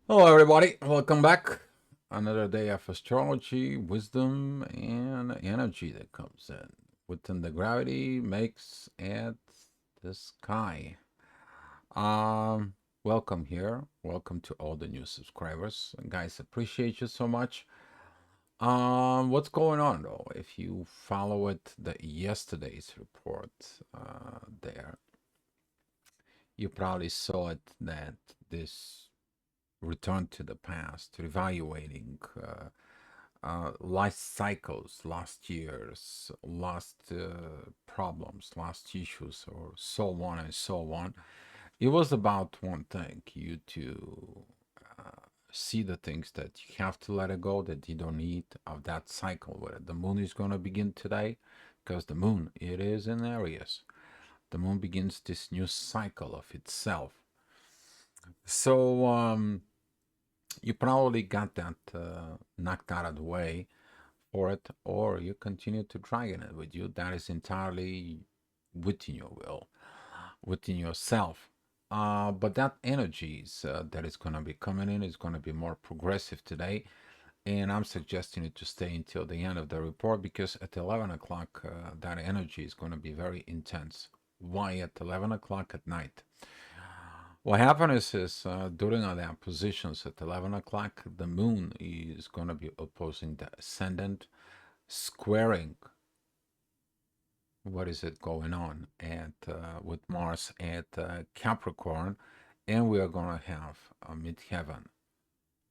Hello, everybody. Welcome back. Another day of astrology, wisdom, and energy that comes in. Within the gravity makes at the sky. Um, Welcome here. Welcome to all the new subscribers. Guys, appreciate you so much. What's going on though? If you follow it, the yesterday's report there, you probably saw it that this return to the past, reevaluating life cycles, last years, last problems, last issues, or so on and so on. It was about one thing: you to see the things that you have to let it go, that you don't need of that cycle. Where the moon is going to begin today, because the moon it is in Aries. The moon begins this new cycle of itself. So you probably got that knocked out of the way for it, or you continue to dragging it with you. That is entirely within your will, within yourself. But that energies that is going to be coming in is going to be more progressive today. And I'm suggesting it to stay until the end of the report because at 11 o'clock, that energy is going to be very intense. Why at 11 o'clock at night? What happens is during their positions at 11 o'clock, the moon is going to be opposing the ascendant, squaring what is it going on at with Mars at Capricorn, and we are going to have a midheaven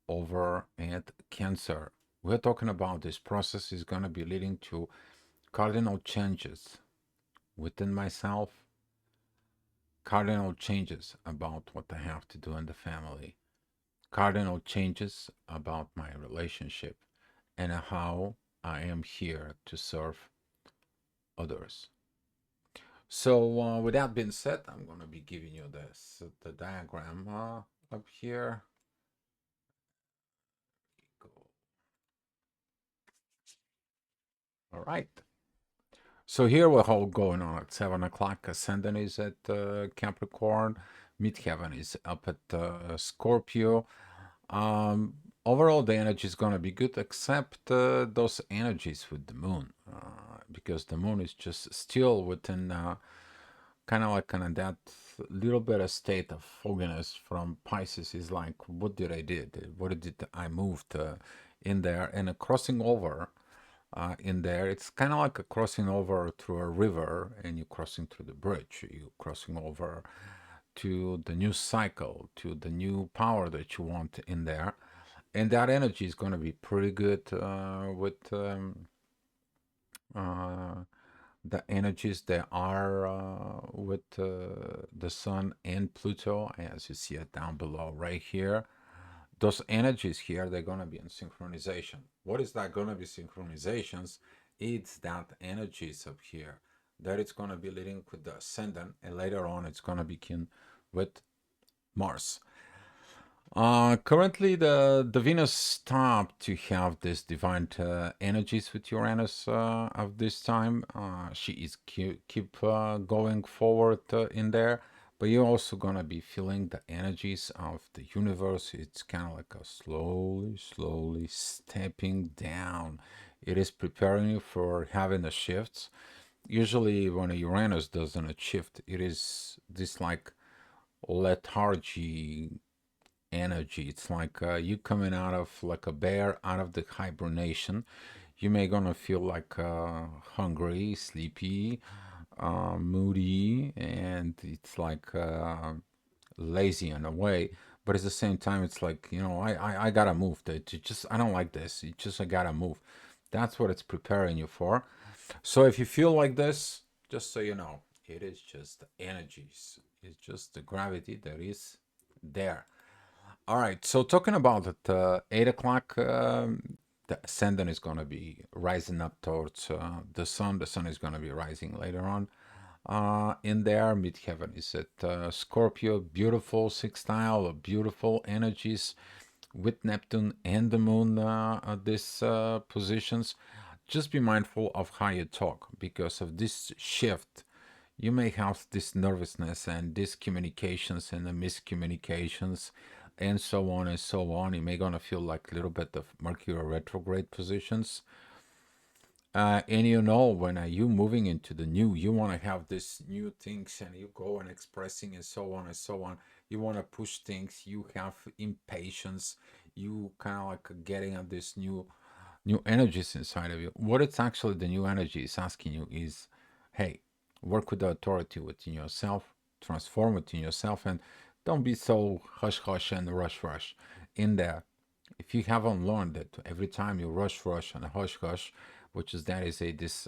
over at Cancer. We're talking about this process is going to be leading to cardinal changes within myself, cardinal changes about what I have to do in the family, cardinal changes about my relationship, and how I am here to serve others. So with that being said, I'm going to be giving you the diagram up here. Go. All right. So here we're all going on at 7 o'clock. Ascendant is at Capricorn. Midheaven is up at Scorpio. Overall, the energy is going to be good, except those energies with the moon, because the moon is just still within kind of like kind of that little bit of state of fogginess from Pisces. Is like, what did I did? What did I moved in there? And a crossing over in there, it's kind of like a crossing over through a river, and you're crossing through the bridge. You're crossing over to the new cycle, to the new power that you want in there. And that energy is going to be pretty good with uh, the energies that are with the Sun and Pluto, as you see it down below right here. Those energies here, they're going to be in synchronization. What is that going to be synchronizations? It's that energies up here that it's going to be leading with the ascendant, and later on it's going to begin with Mars. Currently, the Venus stopped to have this divine energies with Uranus of this time. She is keep going forward in there, but you're also gonna be feeling the energies of the universe. It's kind of like a slowly stepping down. It is preparing you for having the shifts. Usually, when a Uranus doesn't a shift, it is this like lethargy energy. It's like you coming out of like a bear out of the hibernation. You may gonna feel like hungry, sleepy, moody, and it's like lazy in a way. But at the same time, it's like I gotta move. That just I don't like this. It's just I gotta move. That's what it's preparing you for. So if you feel like this, just so you know, it is just the energies. It's just the gravity that is there. All right. So talking about at 8 o'clock, the ascendant is going to be rising up towards the sun. The sun is going to be rising later on. In there, midheaven is at Scorpio. Beautiful sextile, beautiful energies with Neptune and the moon at these positions. Just be mindful of how you talk because of this shift. You may have this nervousness and discommunications and the miscommunications and so on and so on. You may gonna feel like a little bit of Mercury retrograde positions. And you know, when you moving into the new, you want to have this new things and you go and expressing and so on and so on. You want to push things. You have impatience. You kind of like getting at this new energies inside of you. What it's actually the new energy is asking you is, hey, work with the authority within yourself, transform within yourself, and don't be so hush hush and rush in there. If you haven't learned that every time you rush and hush hush, which is that is a this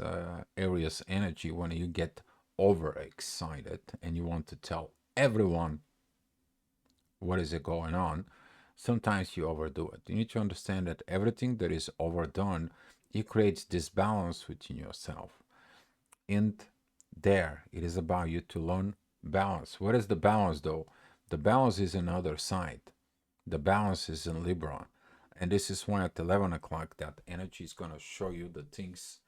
Aries energy when you get overexcited and you want to tell everyone what is it going on, sometimes you overdo it. You need to understand that everything that is overdone, it creates disbalance within yourself. And there, it is about you to learn balance. What is the balance though? The balance is another side. The balance is in Libra. And this is when at 11 o'clock that energy is going to show you the things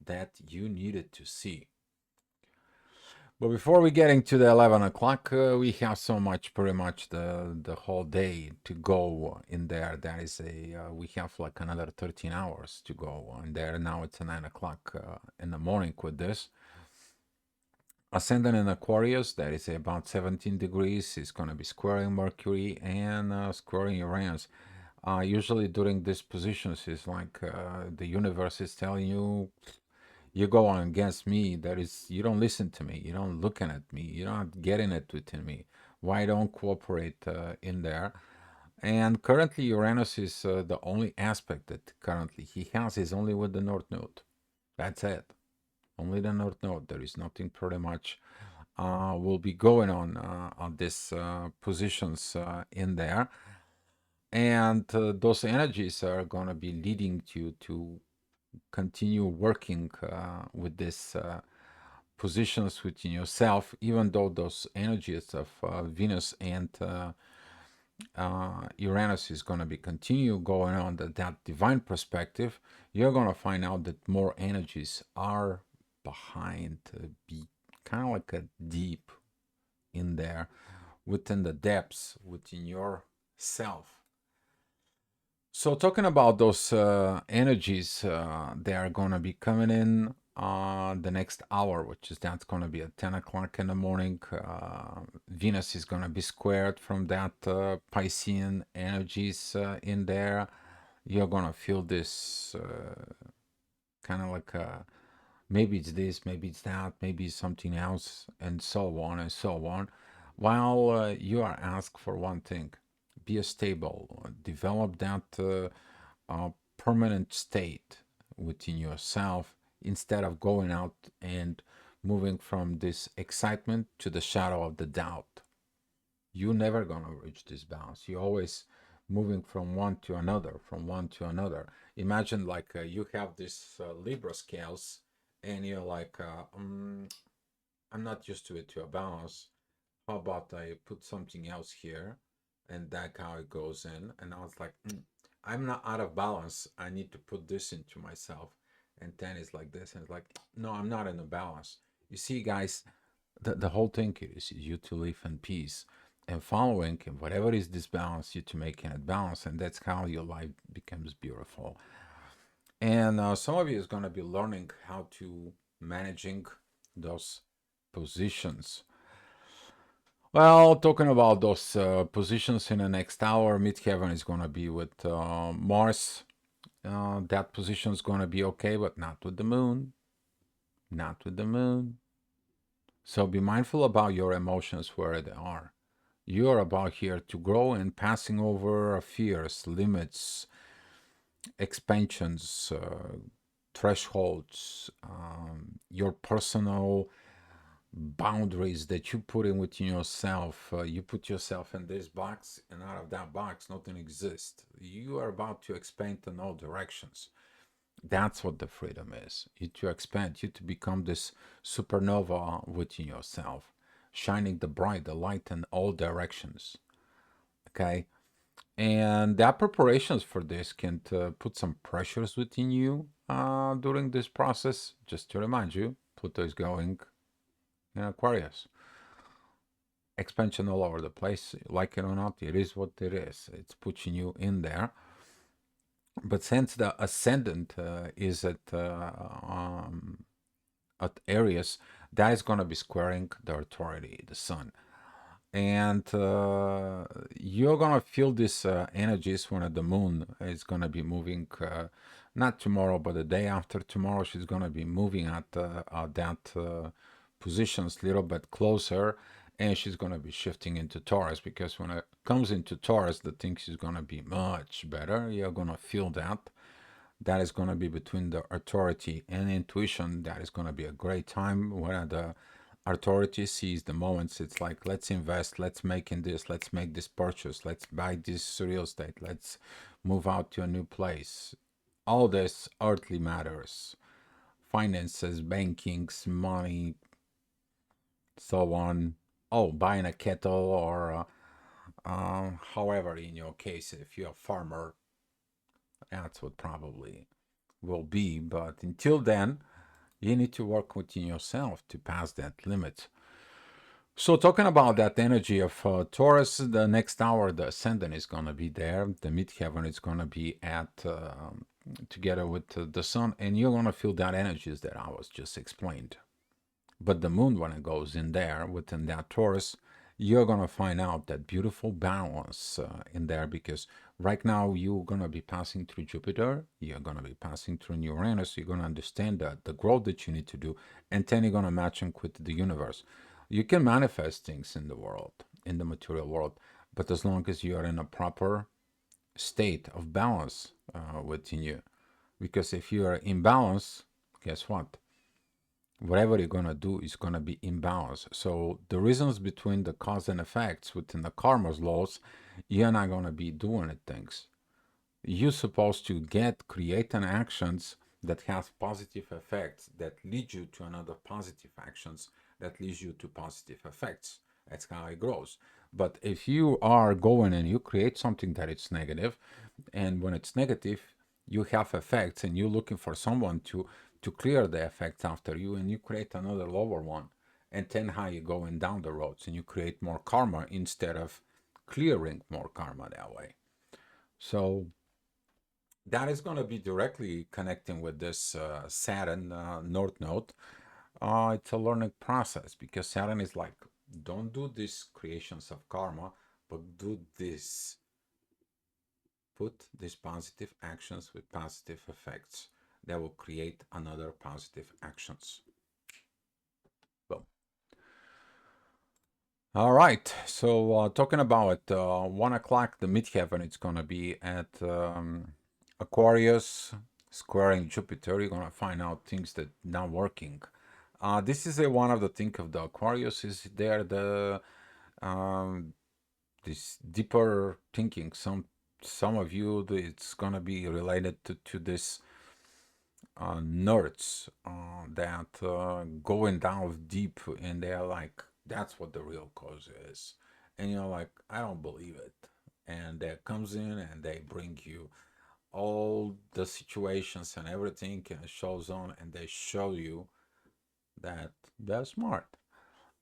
that you needed to see. But before we get into the 11 o'clock, we have so much, pretty much the whole day to go in there. That is we have like another 13 hours to go in there. Now it's 9 o'clock in the morning with this. Ascendant in Aquarius, that is about 17 degrees, is going to be squaring Mercury and squaring Uranus. Usually during these positions, it's like the universe is telling you, you go on against me. That is, you don't listen to me. You don't looking at me. You're not getting it within me. Why don't cooperate in there? And currently, Uranus is the only aspect that currently he has is only with the North Node. That's it. Only the North Node. There is nothing pretty much will be going on these positions in there. And those energies are going to be leading you to continue working with these positions within yourself, even though those energies of Venus and Uranus is going to be continue going on that divine perspective. You're going to find out that more energies are behind, be kind of like a deep in there, within the depths within yourself. So talking about those energies, they are going to be coming in the next hour, which is that's going to be at 10 o'clock in the morning. Venus is going to be squared from that Piscean energies in there. You're going to feel this kind of like maybe it's this, maybe it's that, maybe it's something else, and so on and so on. While you are asked for one thing, be a stable, develop that permanent state within yourself instead of going out and moving from this excitement to the shadow of the doubt. You're never going to reach this balance. You're always moving from one to another, from one to another. Imagine like you have this Libra scales and you're like, I'm not used to it to a balance. How about I put something else here? And that's how it goes in. And I was like, I'm not out of balance. I need to put this into myself. And then it's like this. And it's like, no, I'm not in a balance. You see, guys, the whole thing is you to live in peace and following and whatever is disbalance, you to make it balance. And that's how your life becomes beautiful. And some of you is going to be learning how to managing those positions. Well, talking about those positions in the next hour, midheaven is going to be with Mars. That position is going to be okay, but not with the moon. Not with the moon. So be mindful about your emotions where they are. You are about here to grow and passing over fears, limits, expansions, thresholds, your personal boundaries that you put in within yourself. You put yourself in this box, and out of that box, nothing exists. You are about to expand in all directions. That's what the freedom is. You to expand, you to become this supernova within yourself, shining the bright, the light in all directions. Okay. And that preparations for this can put some pressures within you during this process. Just to remind you, Pluto is going in Aquarius. expansion all over the place. Like it or not, it is what it is. It's pushing you in there. But since the ascendant is at Aries, that is going to be squaring the authority, the sun. And you're going to feel these energies when the moon is going to be moving, not tomorrow, but the day after tomorrow. She's going to be moving at that positions a little bit closer, and she's going to be shifting into Taurus, because when it comes into Taurus, the things is going to be much better. You're going to feel that. That is going to be between the authority and intuition. That is going to be a great time where the authority sees the moments. It's like, let's invest, let's make in this, let's make this purchase, let's buy this real estate, let's move out to a new place. All this earthly matters, finances, bankings, money, so on. Oh, buying a kettle, or however, in your case, if you're a farmer, that's what probably will be. But until then, you need to work within yourself to pass that limit. So, talking about that energy of Taurus, the next hour, the ascendant is going to be there. The midheaven is going to be at together with the sun, and you're going to feel that energies that I was just explained. But the moon, when it goes in there within that Taurus, you're going to find out that beautiful balance in there, because right now you're going to be passing through Jupiter, you're going to be passing through Uranus, you're going to understand that the growth that you need to do, and then you're going to match and with the universe. You can manifest things in the world, in the material world, but as long as you are in a proper state of balance within you. Because if you are in balance, guess what? Whatever you're going to do is going to be imbalance. So the reasons between the cause and effects within the karma's laws, you're not going to be doing things. You're supposed to create an actions that has positive effects that lead you to another positive actions that leads you to positive effects. That's how it grows. But if you are going and you create something that it's negative, and when it's negative, you have effects, and you're looking for someone to clear the effects after you, and you create another lower one, and then how you going down the roads, and you create more karma instead of clearing more karma that way. So that is going to be directly connecting with this Saturn North Node. It's a learning process, because Saturn is like, don't do these creations of karma, but do this. Put these positive actions with positive effects that will create another positive actions. Boom. All right. So talking about 1 o'clock, the midheaven, it's going to be at Aquarius, squaring Jupiter. You're going to find out things that not working. This is one of the things of the Aquarius is there the this deeper thinking. Some of you, it's gonna be related to this nerds that going down deep, and they're like, that's what the real cause is, and you're like, I don't believe it, and that comes in and they bring you all the situations and everything, and it shows on, and they show you that they're smart.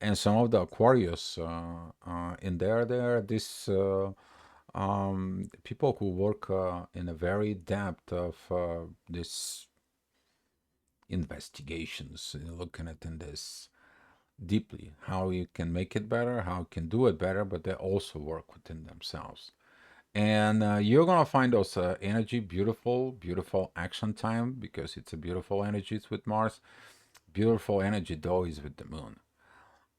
And some of the Aquarius in there this people who work in a very depth of this investigations, looking at in this deeply, how you can make it better, how you can do it better, but they also work within themselves. And you're gonna find those energy beautiful action time, because it's a beautiful energy. It's with Mars. Beautiful energy though is with the moon.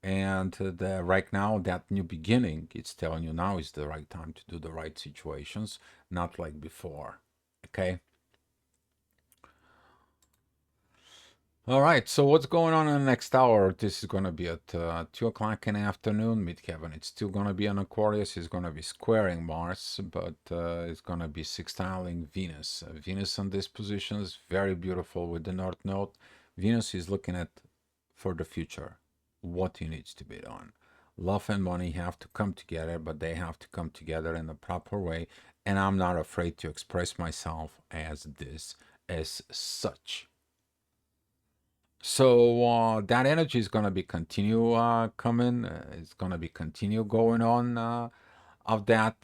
And right now, that new beginning, it's telling you now is the right time to do the right situations, not like before. Okay. All right. So what's going on in the next hour? This is going to be at 2 o'clock in the afternoon. Midheaven, it's still going to be an Aquarius. It's going to be squaring Mars, but it's going to be sextiling Venus. Venus on this position is very beautiful with the North Node. Venus is looking at for the future, what needs to be done. Love and money have to come together, but they have to come together in a proper way. And I'm not afraid to express myself as this, as such. So that energy is going to be continue coming. It's going to be continue going on of that.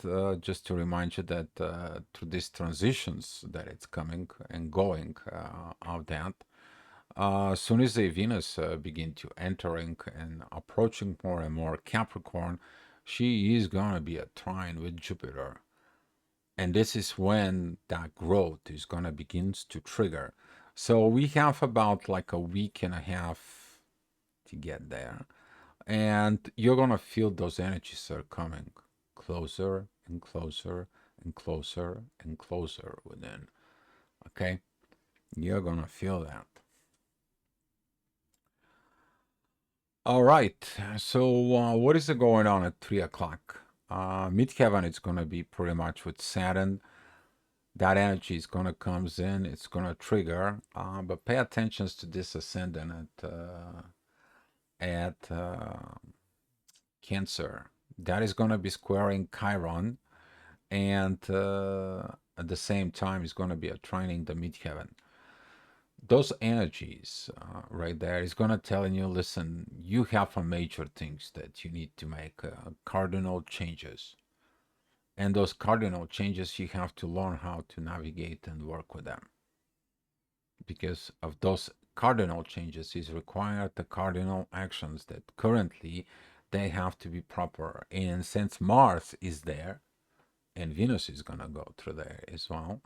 Just to remind you that through these transitions that it's coming and going of that. As soon as the Venus begin to entering and approaching more and more Capricorn, she is gonna be a trine with Jupiter, and this is when that growth is gonna begins to trigger. So we have about like a week and a half to get there, and you're gonna feel those energies are coming closer and closer and closer and closer within. Okay, you're gonna feel that. All right. So what is going on at 3 o'clock? Midheaven is going to be pretty much with Saturn. That energy is going to comes in. It's going to trigger. But pay attention to this ascendant at Cancer. That is going to be squaring Chiron, and at the same time, is going to be a trining the midheaven. Those energies right there is going to telling you, listen, you have a major things that you need to make cardinal changes, and those cardinal changes you have to learn how to navigate and work with them, because of those cardinal changes is required the cardinal actions that currently they have to be proper. And since Mars is there and Venus is going to go through there as well,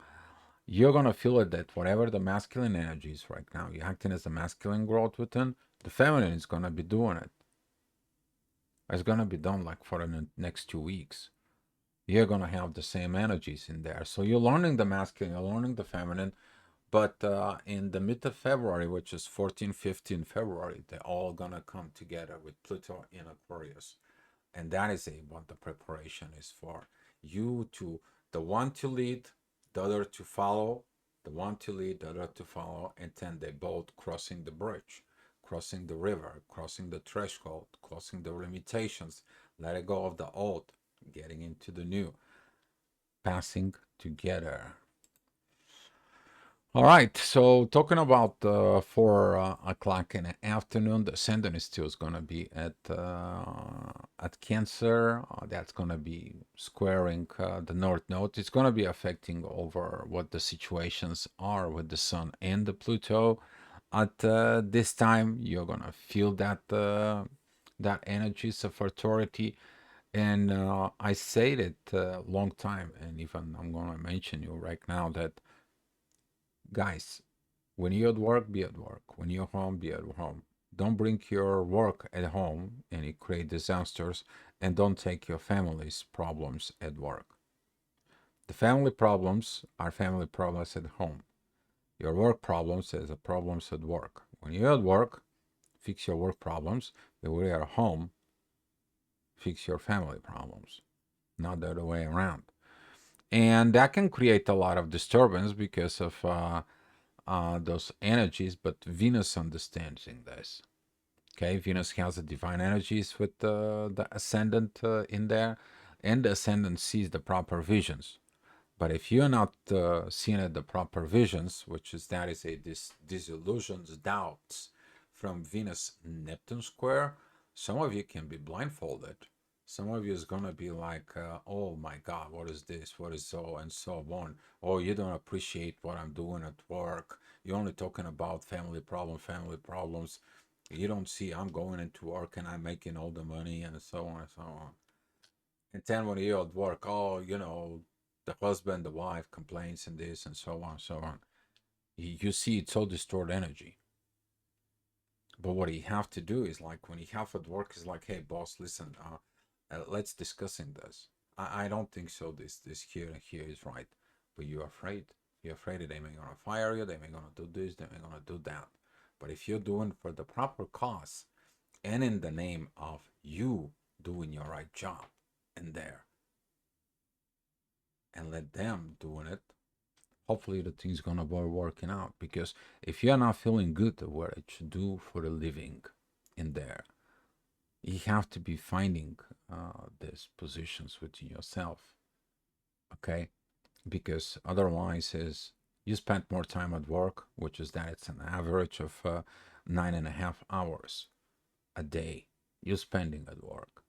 you're gonna feel it that whatever the masculine energy is right now, you're acting as a masculine growth within, the feminine is gonna be doing it. It's gonna be done like for the next 2 weeks. You're gonna have the same energies in there. So you're learning the masculine, you're learning the feminine, but in the mid of February, which is 14, 15 February, they're all gonna come together with Pluto in Aquarius. And that is what the preparation is for. You to, the one to lead, the other to follow, the one to lead, the other to follow, and then they both crossing the bridge, crossing the river, crossing the threshold, crossing the limitations, letting go of the old, getting into the new, passing together. All right, so talking about 4 o'clock in the afternoon, the ascendant is still going to be at Cancer. That's going to be squaring the North Node. It's going to be affecting over what the situations are with the Sun and the Pluto. At this time, you're going to feel that energies of authority. And I said it a long time, and even I'm going to mention you right now that, guys, when you're at work, be at work. When you're home, be at home. Don't bring your work at home and it create disasters, and don't take your family's problems at work. The family problems are family problems at home. Your work problems are the problems at work. When you're at work, fix your work problems. When you're at home, fix your family problems. Not the other way around. And that can create a lot of disturbance because of those energies, but Venus understanding this. Okay, Venus has the divine energies with the ascendant in there, and the ascendant sees the proper visions. But if you're not seeing it, the proper visions, which is that is a disillusions, doubts from Venus Neptune square, some of you can be blindfolded. Some of you is gonna be like, oh my God, what is this? What is so and so on? Oh, you don't appreciate what I'm doing at work. You're only talking about family problems. You don't see I'm going into work and I'm making all the money and so on and so on. And then when you're at work, oh, the husband, the wife complains and this and so on and so on. You see it's all distorted energy. But what you have to do is like when you have at work is like, hey boss, listen, let's discussing this. I don't think so. This here and here is right, but you're afraid. You're afraid that they may gonna fire you. They may gonna do this. They may gonna do that. But if you're doing for the proper cause and in the name of you doing your right job in there, and let them doing it, hopefully the thing's gonna be working out. Because if you're not feeling good at what it should do for a living in there, you have to be finding these positions within yourself. Okay, because otherwise is you spend more time at work, which is that it's an average of 9.5 hours a day you're spending at work.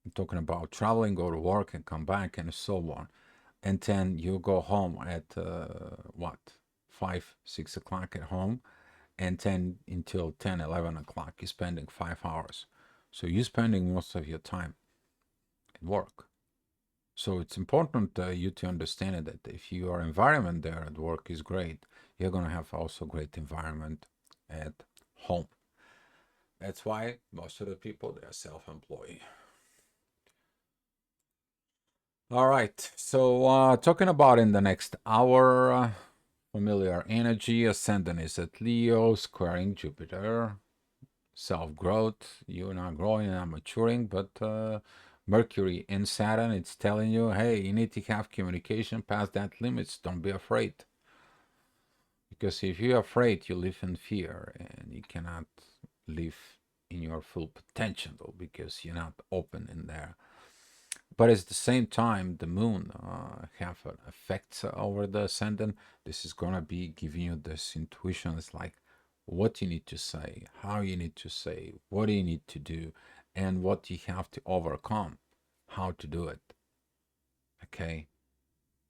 I'm talking about traveling, go to work and come back and so on. And then you go home at what, 5, 6 o'clock at home, and then until 10, 11 o'clock, you're spending 5 hours. So you're spending most of your time at work. So it's important you to understand that if your environment there at work is great, you're going to have also great environment at home. That's why most of the people, they are self-employed. All right. So talking about in the next hour, familiar energy, ascendant is at Leo, squaring Jupiter, self-growth. You're not growing and not maturing, but Mercury in Saturn, it's telling you, hey, you need to have communication past that limits. Don't be afraid. Because if you're afraid, you live in fear and you cannot live in your full potential because you're not open in there. But at the same time, the moon have an effect over the ascendant. This is gonna be giving you this intuition. It's like what you need to say, how you need to say, what do you need to do, and what you have to overcome, how to do it. Okay,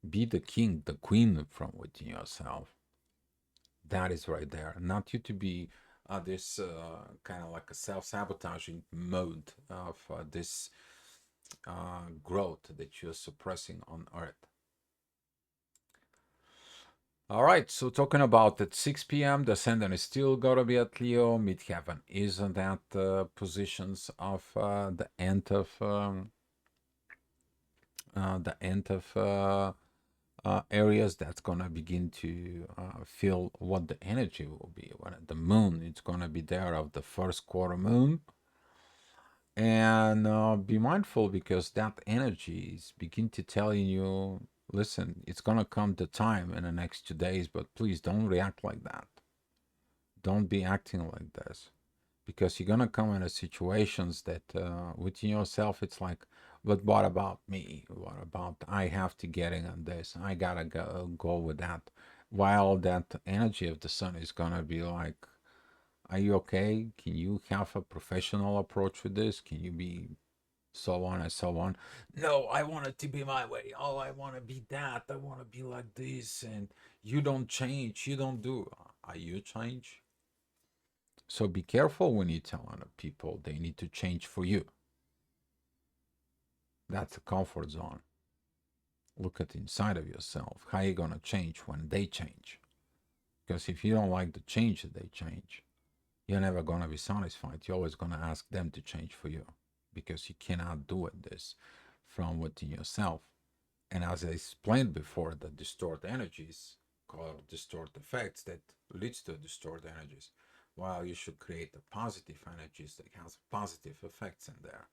be the king, the queen from within yourself. That is right there. Not you to be this kind of like a self-sabotaging mode of this growth that you're suppressing on Earth. All right, so talking about at 6 p.m., the ascendant is still gonna be at Leo. Midheaven is on that positions of the end of areas that's gonna begin to feel what the energy will be. When the moon, it's gonna be there of the first quarter moon. And be mindful because that energy is begin to telling you, listen, it's gonna come the time in the next 2 days, but please don't react like that. Don't be acting like this because you're gonna come into situations that within yourself it's like, but what about me? What about I have to get in on this? I gotta go with that. While that energy of the sun is gonna be like, are you okay? Can you have a professional approach with this? Can you be so on and so on? No, I want it to be my way. Oh, I want to be that. I want to be like this. And you don't change. You don't do. Are you change? So be careful when you tell other people they need to change for you. That's a comfort zone. Look at inside of yourself. How are you going to change when they change? Because if you don't like the change that they change, you're never going to be satisfied. You're always going to ask them to change for you because you cannot do it this from within yourself. And as I explained before, the distort energies called distort effects that leads to distort energies. While you should create the positive energies that has positive effects in there.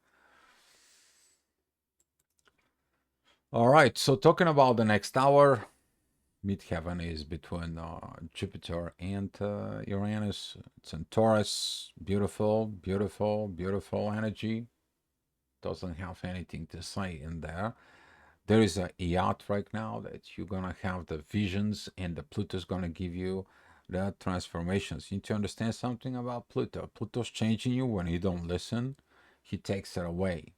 All right, so talking about the next hour, midheaven is between Jupiter and Uranus. It's in Taurus. Beautiful, beautiful, beautiful energy. Doesn't have anything to say in there. There is a yacht right now that you're gonna have the visions, and the Pluto's gonna give you the transformations. You need to understand something about Pluto. Pluto's changing you when you don't listen. He takes it away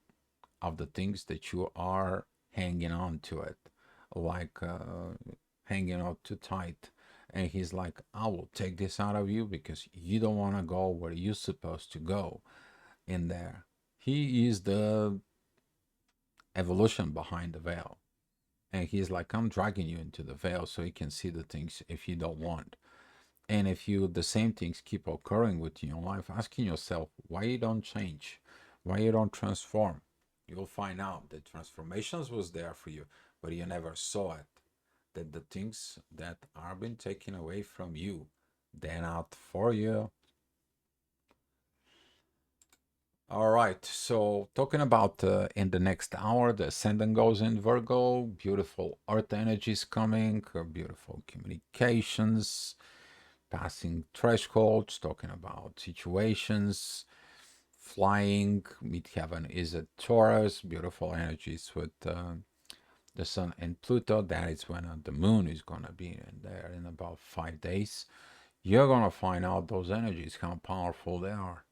of the things that you are hanging on to it, like hanging out too tight. And he's like, I will take this out of you because you don't want to go where you're supposed to go in there. He is the evolution behind the veil. And he's like, I'm dragging you into the veil so you can see the things if you don't want. And if you the same things keep occurring with you in life, asking yourself why you don't change, why you don't transform, you'll find out that transformations was there for you, but you never saw it. That the things that are being taken away from you, they're not for you. All right, so talking about in the next hour, the ascendant goes in Virgo, beautiful earth energies coming, beautiful communications, passing thresholds, talking about situations, flying. Midheaven is a Taurus, beautiful energies with the Sun and Pluto. That is when the Moon is going to be in there in about 5 days. you're gonna find out those energies, how powerful they are.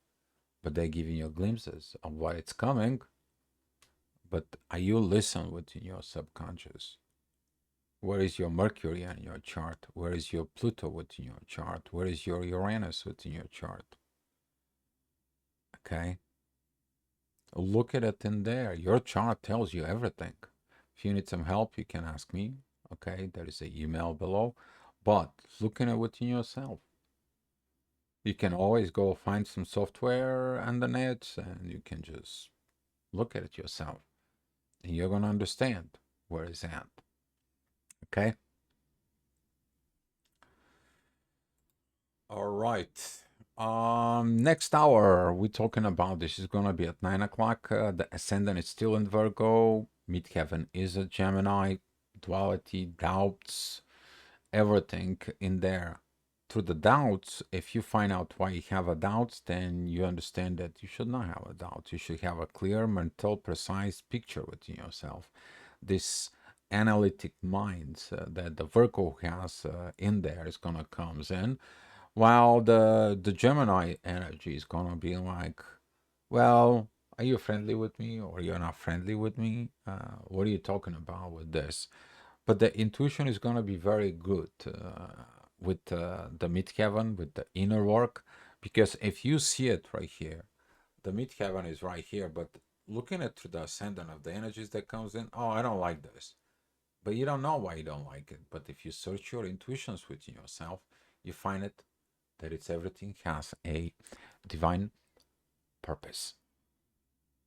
But they're giving you glimpses of what it's coming. But are you listen within your subconscious? Where is your Mercury in your chart? Where is your Pluto within your chart? Where is your Uranus within your chart? Okay? Look at it in there. Your chart tells you everything. If you need some help, you can ask me. Okay? There is an email below. But looking at within yourself. You can always go find some software on the net and you can just look at it yourself. And you're going to understand where it's at. Okay? All right. Next hour we're talking about this is gonna be at 9 o'clock. The ascendant is still in Virgo. Midheaven is a Gemini. Duality, doubts, everything in there. Through the doubts, if you find out why you have a doubt, then you understand that you should not have a doubt. You should have a clear, mental, precise picture within yourself. This analytic mind that the Virgo has in there is gonna comes in, while the Gemini energy is gonna be like, well, are you friendly with me or you're not friendly with me? What are you talking about with this? But the intuition is gonna be very good with the midheaven, with the inner work, because if you see it right here, the midheaven is right here, but looking at through the ascendant of the energies that comes in, oh, I don't like this. But you don't know why you don't like it. But if you search your intuitions within yourself, you find it that it's everything has a divine purpose.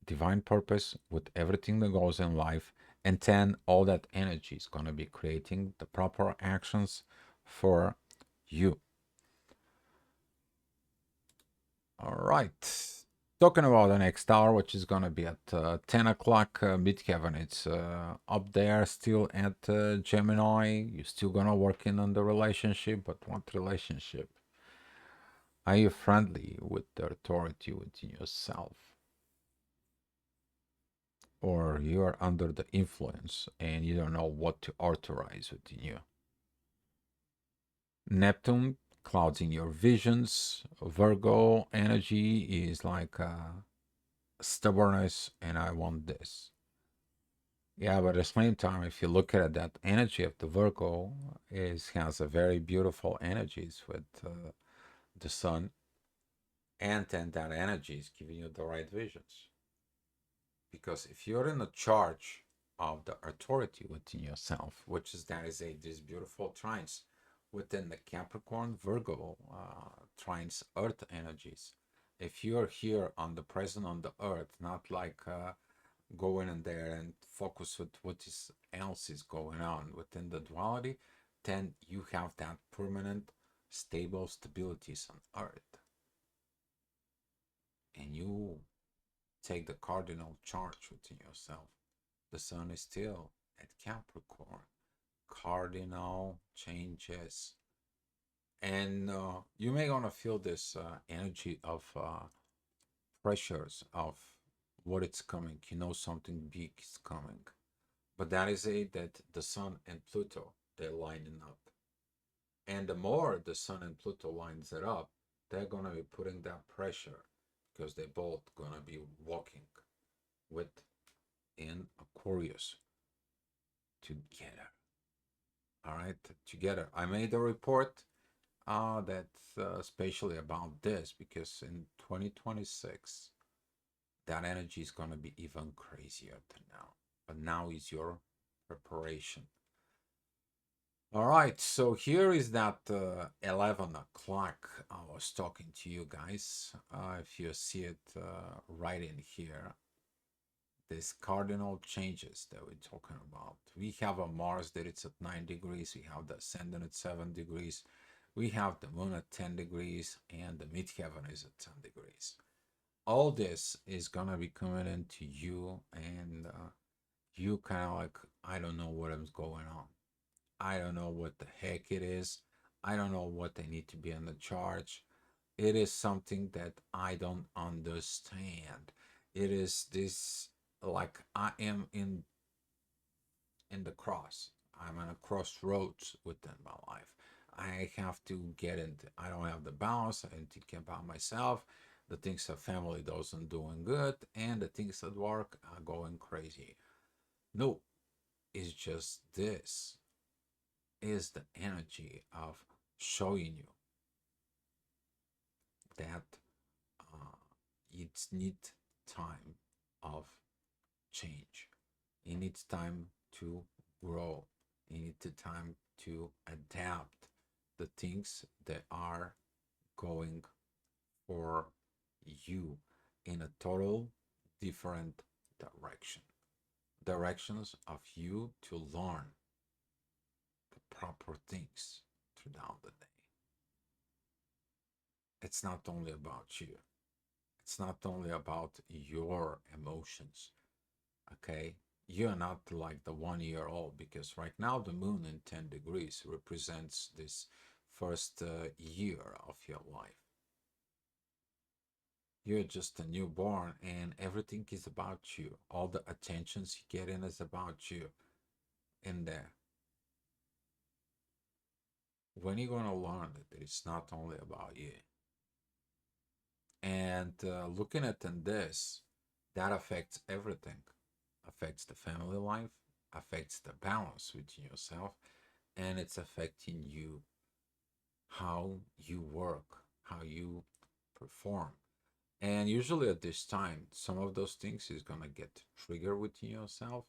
Divine purpose with everything that goes in life. And then all that energy is going to be creating the proper actions for you. All right. Talking about the next hour, which is going to be at 10 o'clock midheaven. It's up there still at Gemini. You're still going to work in on the relationship, but what relationship? Are you friendly with the authority within yourself? Or you are under the influence and you don't know what to authorize within you? Neptune clouding your visions. Virgo energy is like stubbornness and I want this. Yeah, but at the same time, if you look at it, that energy of the Virgo has a very beautiful energies with the sun, and then that energy is giving you the right visions. Because if you're in the charge of the authority within yourself, which is that is a these beautiful trines within the Capricorn Virgo trines Earth energies. If you're here on the present on the Earth, not like going in there and focus with what is else is going on within the duality, then you have that permanent, stable stabilities on Earth, and you take the cardinal charge within yourself. The sun is still at Capricorn. Cardinal changes. And you may gonna feel this energy of pressures of what it's coming. You know something big is coming. But that is it that the sun and Pluto, they're lining up. And the more the sun and Pluto lines it up, they're gonna be putting that pressure because they're both gonna be walking with in Aquarius together. All right, together. I made a report that's especially about this because in 2026, that energy is going to be even crazier than now. But now is your preparation. All right, so here is that 11 o'clock I was talking to you guys. If you see it right in here, this cardinal changes that we're talking about. We have a Mars that it's at 9 degrees. We have the ascendant at 7 degrees. We have the moon at 10 degrees and the midheaven is at 10 degrees. All this is gonna be coming into you and you kind of like, I don't know what is going on. I don't know what the heck it is. I don't know what they need to be in the charge. It is something that I don't understand. It is this like I am in the cross. I'm on a crossroads within my life. I have to get into, I don't have the balance. I'm thinking about myself. The things at family doesn't doing good, and the things at work are going crazy. No, it's just this is the energy of showing you that it needs time of change. It needs time to grow. It needs time to adapt the things that are going for you in a total different direction. Directions of you to learn the proper things throughout the day. It's not only about you. It's not only about your emotions. Okay, you're not like the 1 year old, because right now the moon in 10 degrees represents this first year of your life. You're just a newborn, and everything is about you. All the attentions you get in is about you in there. When you're going to learn that it's not only about you, and looking at this, that affects everything. Affects the family life, affects the balance within yourself, and it's affecting you, how you work, how you perform. And usually at this time, some of those things is gonna get triggered within yourself,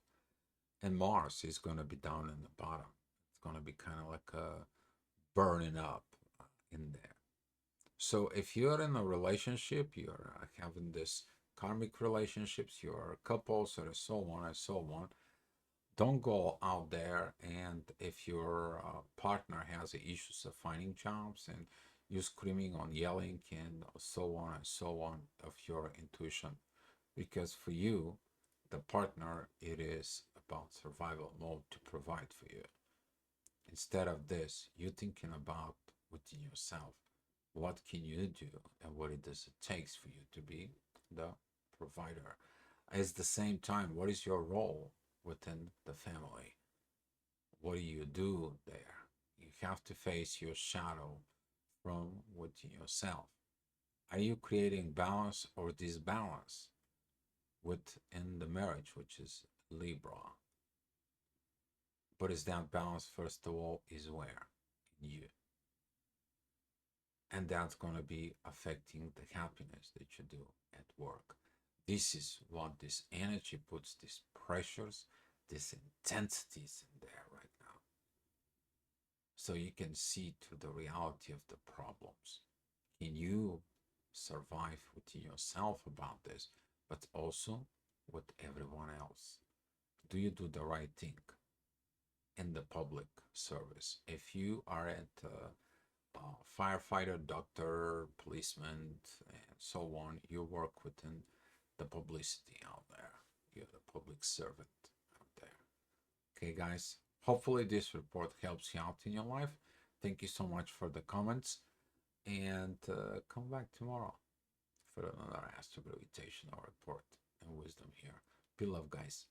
and Mars is gonna be down in the bottom. It's gonna be kind of like a burning up in there. So if you're in a relationship, you're having this karmic relationships, you're couples, or so on and so on. Don't go out there, and if your partner has issues of finding jobs, and you screaming on yelling and so on and so on of your intuition, because for you the partner, it is about survival mode to provide for you. Instead of this, you're thinking about within yourself, what can you do and what it does it takes for you to be the provider. At the same time, what is your role within the family? What do you do there? You have to face your shadow from within yourself. Are you creating balance or disbalance within the marriage, which is Libra? But is that balance, first of all, is where? In you. And that's going to be affecting the happiness that you do at work. This is what this energy puts, these pressures, these intensities in there right now. So you can see to the reality of the problems. Can you survive within yourself about this, but also with everyone else? Do you do the right thing in the public service? If you are at firefighter, doctor, policeman, and so on, you work within the publicity out there. You're the public servant out there. Okay, guys. Hopefully, this report helps you out in your life. Thank you so much for the comments, and come back tomorrow for another Astro-Gravitational report and wisdom here. Be love, guys.